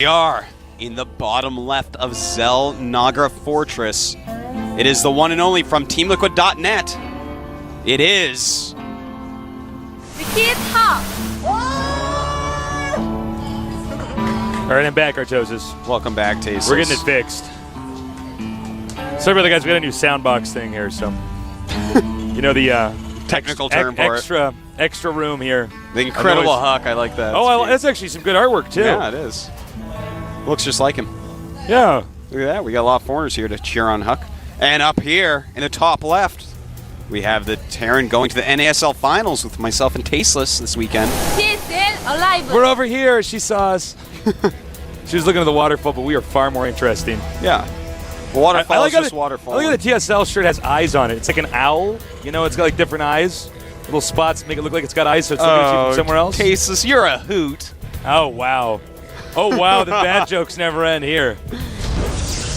We are in the bottom left of Zell Nagra Fortress. It is the one and only from TeamLiquid.net. It is... the Kid Hop. All right, I'm back, Artosis. Welcome back, Tasteless. We're getting it fixed. Sorry about the guys, we got a new soundbox thing here, so... you know, the... technical term for it. Extra room here. The incredible Huck, I like that. Oh, that's actually some good artwork, too. Yeah, it is. Looks just like him. Yeah. Look at that. We got a lot of foreigners here to cheer on Huck. And up here, in the top left, we have the Terran going to the NASL Finals with myself and Tasteless this weekend. aLive. We're over here. She saw us. She was looking at the waterfall, but we are far more interesting. Yeah. Waterfall is just waterfall. Look at the TSL shirt has eyes on it. It's like an owl. You know, it's got like different eyes. Little spots make it look like it's got eyes, so it's looking at you from somewhere else. Tasteless, you're a hoot. Oh, wow. Oh, wow, the bad jokes never end here.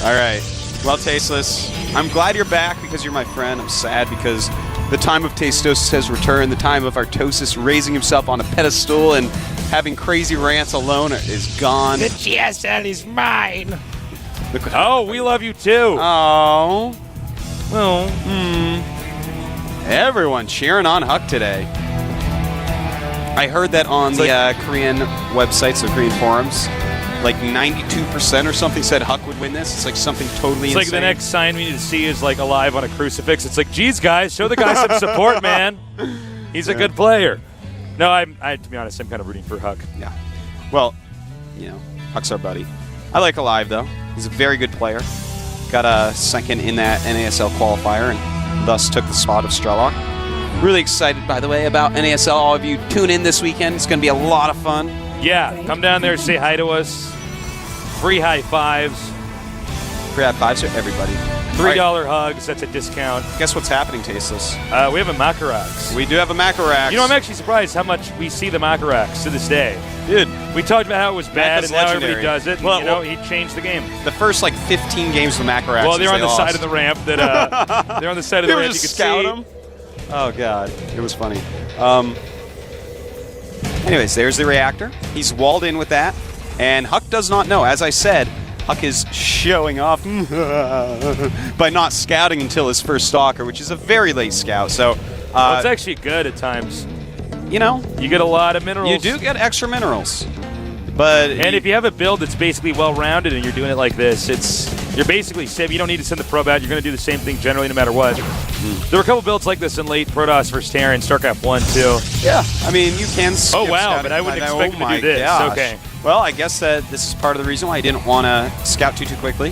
All right. Well, Tasteless, I'm glad you're back because you're my friend. I'm sad because the time of Tastosis has returned. The time of Artosis raising himself on a pedestal and having crazy rants alone is gone. The GSL is mine. Oh, we love you too. Oh. Oh. Everyone cheering on Huck today. I heard that on the Korean websites, the Korean forums, like 92% or something said Huck would win this. It's like something totally insane. It's like the next sign we need to see is like aLive on a crucifix. It's like, geez, guys, show the guy some support, man. He's a good player. No, to be honest, I'm kind of rooting for Huck. Yeah. Well, you know, Huck's our buddy. I like aLive, though. He's a very good player. Got a second in that NASL qualifier and thus took the spot of Strelok. Really excited, by the way, about NASL. All of you tune in this weekend. It's going to be a lot of fun. Yeah, come down there, say hi to us. Free high fives. Free high fives for everybody. $3 hugs, that's a discount. Guess what's happening, Tasteless? We have a Macarax. We do have a Macarax. You know, I'm actually surprised how much we see the Macarax to this day. Dude. We talked about how it was bad, and now legendary. everybody does it. And, well, you know, he changed the game. The first, like, 15 games of the Macarax. Well, they're on the side of the ramp. They're on the side of the ramp. Just you can scout see them. Oh, God. It was funny. Anyways, there's the reactor. He's walled in with that. And Huck does not know. As I said, Huck is showing off by not scouting until his first stalker, which is a very late scout. So, well, it's actually good at times. You know, you get a lot of minerals. You do get extra minerals. But if you have a build that's basically well-rounded and you're doing it like this, you're basically safe. You don't need to send the probe out. You're going to do the same thing generally no matter what. There were a couple builds like this in late Protoss vs. Terran, StarCraft 1, 2. Yeah, I mean, you can skip Oh, wow, but I wouldn't expect him to do this. Gosh. Okay. Well, I guess that this is part of the reason why I didn't want to scout too quickly.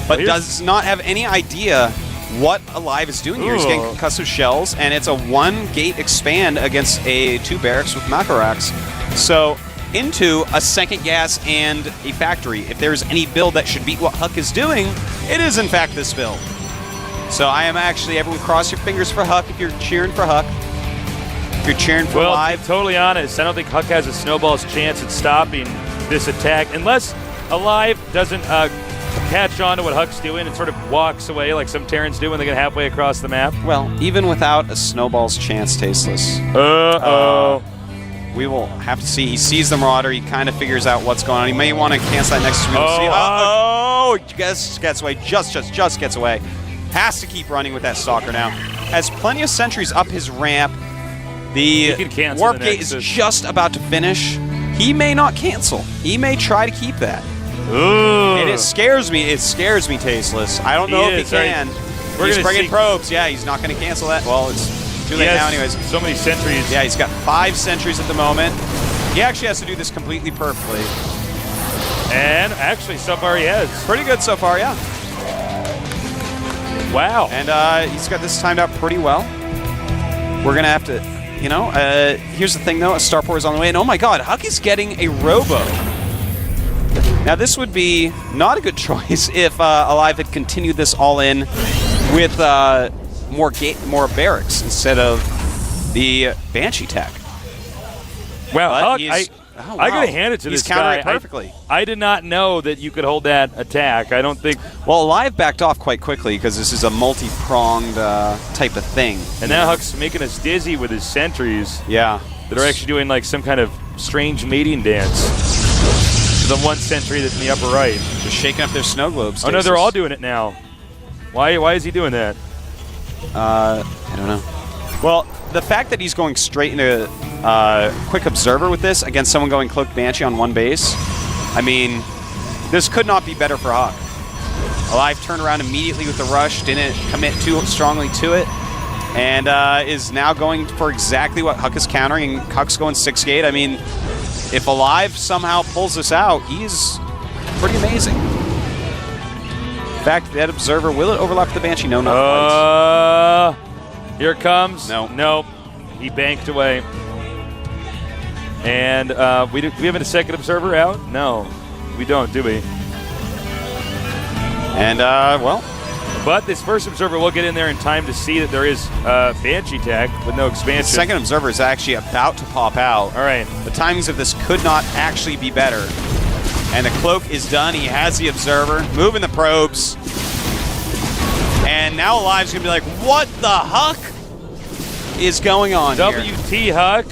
But does not have any idea what aLive is doing here. He's getting concussive shells, and it's a 1-gate expand against a 2 barracks with Macarax. So, into a second gas and a factory. If there's any build that should beat what Huck is doing, it is in fact this build. So I am actually, everyone cross your fingers for Huck if you're cheering for Huck. If you're cheering for aLive. To be totally honest, I don't think Huck has a snowball's chance at stopping this attack unless aLive doesn't catch on to what Huck's doing and sort of walks away like some Terrans do when they get halfway across the map. Well, even without a snowball's chance, Tasteless. We will have to see. He sees the Marauder. He kind of figures out what's going on. He may want to cancel that next to gets away. Just gets away. Has to keep running with that Stalker now. Has plenty of sentries up his ramp. The warp gate is just about to finish. He may not cancel. He may try to keep that. Ooh. And it scares me. It scares me, Tasteless. I don't know if he can. He's bringing probes. Yeah, he's not going to cancel that. Well, it's too late now anyways. So many sentries. Yeah, he's got 5 sentries at the moment. He actually has to do this completely perfectly. And actually, so far he has. Pretty good so far, yeah. Wow. And he's got this timed out pretty well. We're going to have to, you know, here's the thing, though. A Starport is on the way. And oh, my God, Huck is getting a Robo. Now, this would be not a good choice if aLive had continued this all in with more barracks instead of the Banshee tech. Well, Huck, I gotta hand it to this guy. He's countering perfectly. I did not know that you could hold that attack. I don't think. Well, aLive backed off quite quickly because this is a multi-pronged type of thing. And now Huck's making us dizzy with his sentries. Yeah. That are actually doing like some kind of strange mating dance. The one sentry that's in the upper right. Just shaking up their snow globes. Oh no, they're all doing it now. Why is he doing that? I don't know. Well, the fact that he's going straight into Quick Observer with this against someone going Cloaked Banshee on one base, I mean, this could not be better for Huck. aLive turned around immediately with the rush, didn't commit too strongly to it, and is now going for exactly what Huck is countering, and Huck's going 6 gate. I mean, if aLive somehow pulls this out, he's pretty amazing. In fact, that Observer, will it overlap the Banshee? No, not quite. Here it comes. No. Nope. He banked away. And do we have a second Observer out? No, we don't, do we? And, well. But this first Observer will get in there in time to see that there is Banshee tech with no expansion. The second Observer is actually about to pop out. All right. The timings of this could not actually be better. And the Cloak is done. He has the Observer, moving the probes. And now aLive's going to be like, what the Huck is going on here? WT Huck.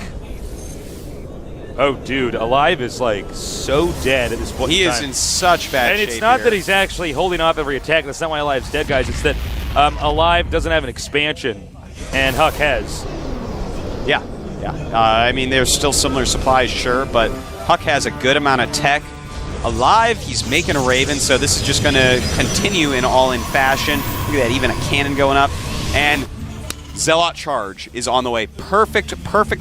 Oh, dude, aLive is like so dead at this point. He is in such bad shape. And it's not here. that he's actually holding off every attack. That's not why aLive's dead, guys. It's that aLive doesn't have an expansion, and Huck has. Yeah. I mean, there's still similar supplies, sure, but Huck has a good amount of tech. aLive, he's making a Raven, so this is just going to continue in all-in fashion. Look at that, even a cannon going up. And Zealot Charge is on the way. Perfect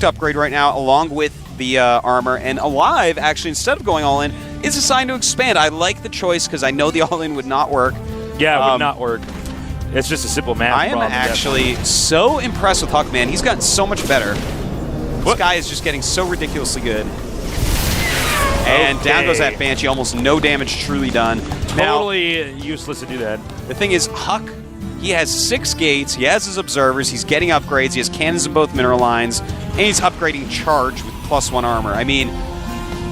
upgrade right now, along with the armor. And aLive, actually, instead of going all-in, is assigned to expand. I like the choice because I know the all-in would not work. Yeah, it would not work. It's just a simple math problem. I am actually so impressed with Huck, man. He's gotten so much better. This guy is just getting so ridiculously good. And down goes that Banshee. Almost no damage truly done. Totally useless to do that. The thing is, Huck, he has 6 gates. He has his Observers. He's getting upgrades. He has cannons in both mineral lines. And he's upgrading Charge with +1 armor. I mean,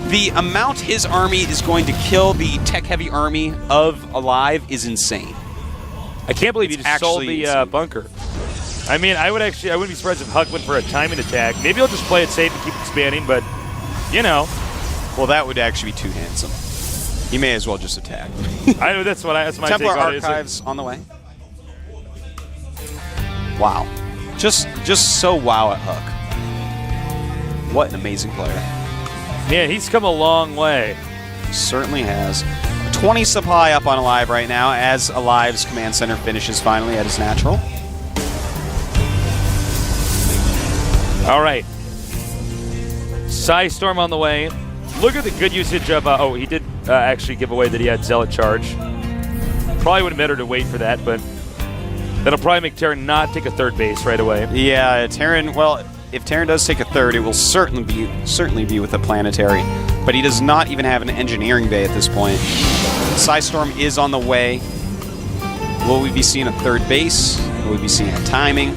the amount his army is going to kill the tech-heavy army of aLive is insane. I can't believe you just sold the insane. bunker. I mean, I wouldn't be surprised if Huck went for a timing attack. Maybe he'll just play it safe and keep expanding, but, you know. Well, that would actually be too handsome. He may as well just attack. I know, that's my Templar take on it. Archives on the way. Wow. Just so wow at Huck. What an amazing player. Yeah, he's come a long way. Certainly has. 20 supply up on aLive right now as aLive's command center finishes finally at his natural. All right. Psystorm on the way. Look at the good usage of, oh, he did actually give away that he had Zealot Charge. Probably would have better to wait for that, but that'll probably make Terran not take a third base right away. Yeah, Terran, well, if Terran does take a third, it will certainly be with a planetary. But he does not even have an engineering bay at this point. Psystorm is on the way. Will we be seeing a third base? Will we be seeing a timing?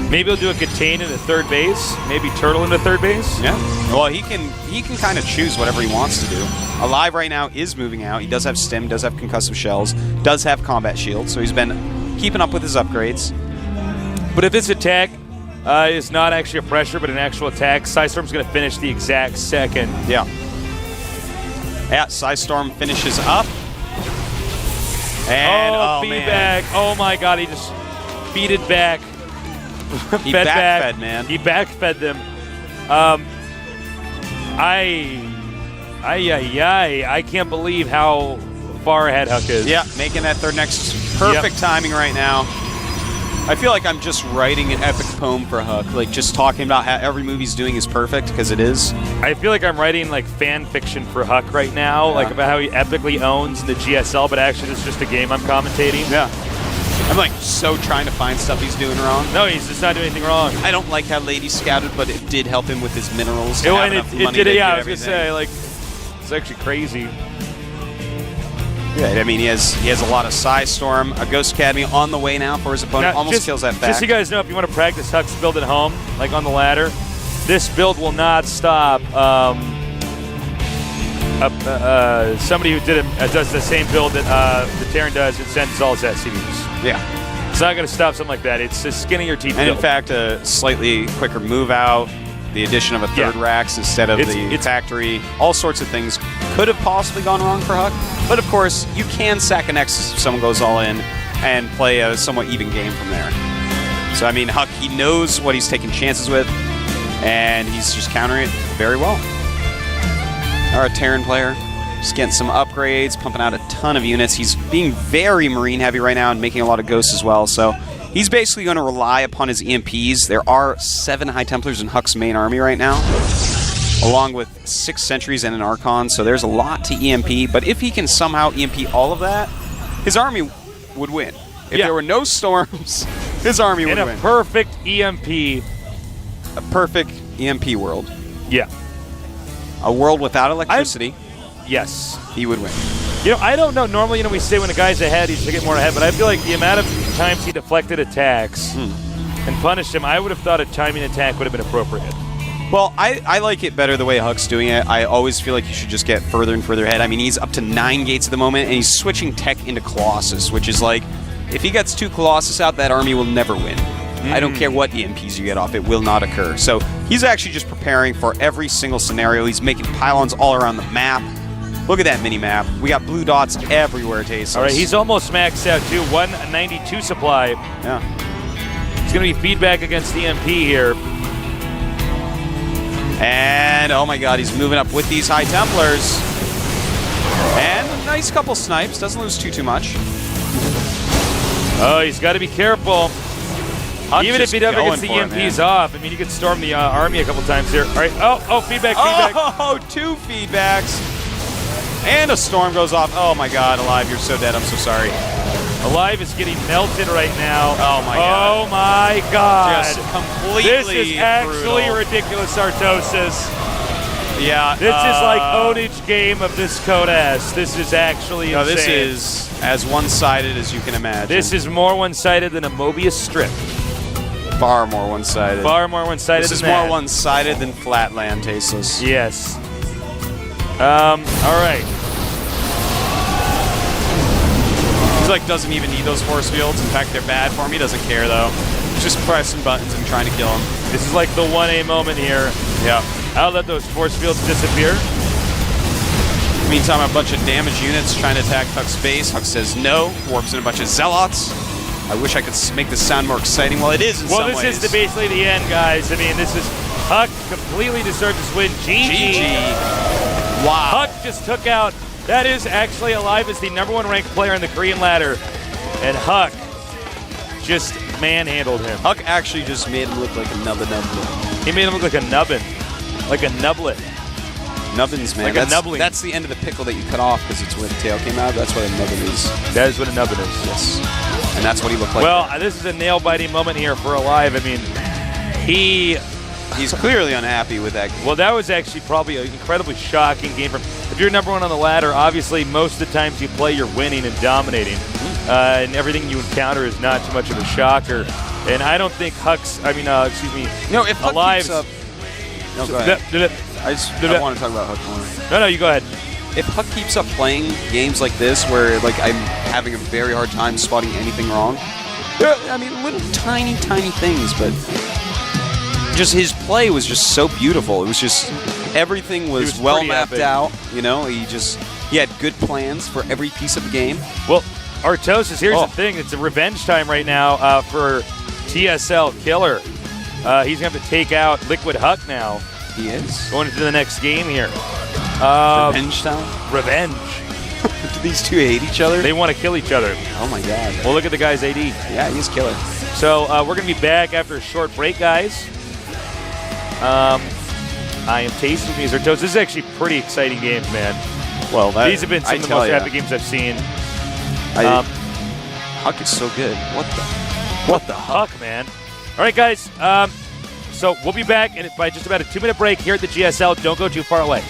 Maybe he'll do a Contain in a third base. Maybe Turtle in a third base. Yeah. Well, he can kind of choose whatever he wants to do. aLive right now is moving out. He does have stim, does have concussive shells, does have combat shield, so he's been keeping up with his upgrades. But if this attack is not actually a pressure, but an actual attack, Psystorm's going to finish the exact second. Yeah. Yeah, Psystorm finishes up. And, oh feedback. Man. Oh, my God, he just feeded back. He back-fed, man. He back-fed them. I can't believe how far ahead Huck is. Yeah, making that third next. Perfect timing right now. I feel like I'm just writing an epic poem for Huck, like just talking about how every movie he's doing is perfect, because it is. I feel like I'm writing like fan fiction for Huck right now, like about how he epically owns the GSL, but actually it's just a game I'm commentating. Yeah. I'm like so trying to find stuff he's doing wrong. No, he's just not doing anything wrong. I don't like how Lady scouted, but it did help him with his minerals. It did, yeah, I was going to say, like, it's actually crazy. Yeah, I mean, he has a lot of Psystorm, a Ghost Academy on the way now for his opponent. Now, almost kills that back. Just so you guys know, if you want to practice Huck's build at home, like on the ladder, this build will not stop somebody who does the same build that the Terran does and sends all his SCVs. Yeah. It's not going to stop something like that. It's a skin of your teeth And build. in fact, a slightly quicker move out. the addition of a third racks instead of the factory. All sorts of things could have possibly gone wrong for Huck. But, of course, you can sack an X if someone goes all in and play a somewhat even game from there. So, I mean, Huck, he knows what he's taking chances with, and he's just countering it very well. Our Terran player, just getting some upgrades, pumping out a ton of units. He's being very Marine heavy right now and making a lot of Ghosts as well. So he's basically going to rely upon his EMPs. There are 7 High Templars in Huck's main army right now, along with 6 Sentries and an Archon. So there's a lot to EMP. But if he can somehow EMP all of that, his army would win. If there were no storms, his army would win. In a perfect EMP. A perfect EMP world. Yeah. A world without electricity. Yes. He would win. You know, I don't know. Normally, we say when a guy's ahead, he's to get more ahead. But I feel like the amount of times he deflected attacks and punished him, I would have thought a timing attack would have been appropriate. Well, I like it better the way Huck's doing it. I always feel like you should just get further and further ahead. I mean, he's up to 9 gates at the moment, and he's switching tech into Colossus, which is like, if he gets 2 Colossus out, that army will never win. I don't care what EMPs you get off, it will not occur. So he's actually just preparing for every single scenario. He's making pylons all around the map. Look at that mini-map. We got blue dots everywhere, Tasos. All right, he's almost maxed out, too. 192 supply. Yeah. It's going to be feedback against EMP here. And, oh my god, he's moving up with these High Templars. And a nice couple snipes. Doesn't lose too much. Oh, he's got to be careful. Huck even if he never gets the EMPs off, I mean, you could storm the army a couple times here. All right. Oh, feedback. Oh, 2 feedbacks. And a storm goes off. Oh my god, aLive, you're so dead. I'm so sorry. aLive is getting melted right now. Oh my god. Oh my god. Just completely This is actually brutal. ridiculous, Artosis. Yeah. This is like ownage game of this Codas. This is actually insane. No, this is as one-sided as you can imagine. This is more one-sided than a Mobius strip. far more one-sided. Far more one-sided This is than that. more one-sided than Flatland, Tasteless. Yes. All right. He's like doesn't even need those force fields. In fact, they're bad for him. He doesn't care though. He's just pressing buttons and trying to kill him. This is like the 1A moment here. Yeah. I'll let those force fields disappear. Meantime, a bunch of damaged units trying to attack Huck's base. Huck says no. Warps in a bunch of zealots. I wish I could make this sound more exciting. Well, it is in some ways. Well, this is basically the end, guys. I mean, this is Huck completely deserved this win. GG. Wow. Huck just took out. That is actually aLive as the #1 ranked player in the Korean ladder. And Huck just manhandled him. Huck actually just made him look like a nubbin. He made him look like a nubbin. Like a nublet. Nubbins, man. Like a nubbling. That's the end of the pickle that you cut off because it's where the tail came out. That's what a nubbin is. That is what a nubbin is. Yes. And that's what he looked like. Well, this is a nail-biting moment here for aLive. I mean, he's clearly unhappy with that. Well, that was actually probably an incredibly shocking game. If you're #1 on the ladder, obviously most of the times you play, you're winning and dominating. And everything you encounter is not too much of a shocker. And I don't think Huck's, excuse me, No, if Huck keeps up... No, go ahead. I don't want to talk about Huck more. No, you go ahead. If Huck keeps up playing games like this where like I'm having a very hard time spotting anything wrong, little tiny things, but just his play was just so beautiful. It was just, everything was well mapped out. You know, he had good plans for every piece of the game. Well, Artosis, here's the thing. It's a revenge time right now for TSL Killer. He's going to have to take out Liquid Huck now. He is. Going into the next game here. Revenge time? Revenge. Do these two hate each other? They want to kill each other. Oh my god. Well, look at the guy's AD. Yeah, he's killer. So we're going to be back after a short break, guys. I am tasting these Artosis. This is actually pretty exciting games, man. Well, these have been some of the most epic games I've seen. Huck is so good. What the Huck, man? All right, guys. So we'll be back by just about a 2-minute break here at the GSL. Don't go too far away.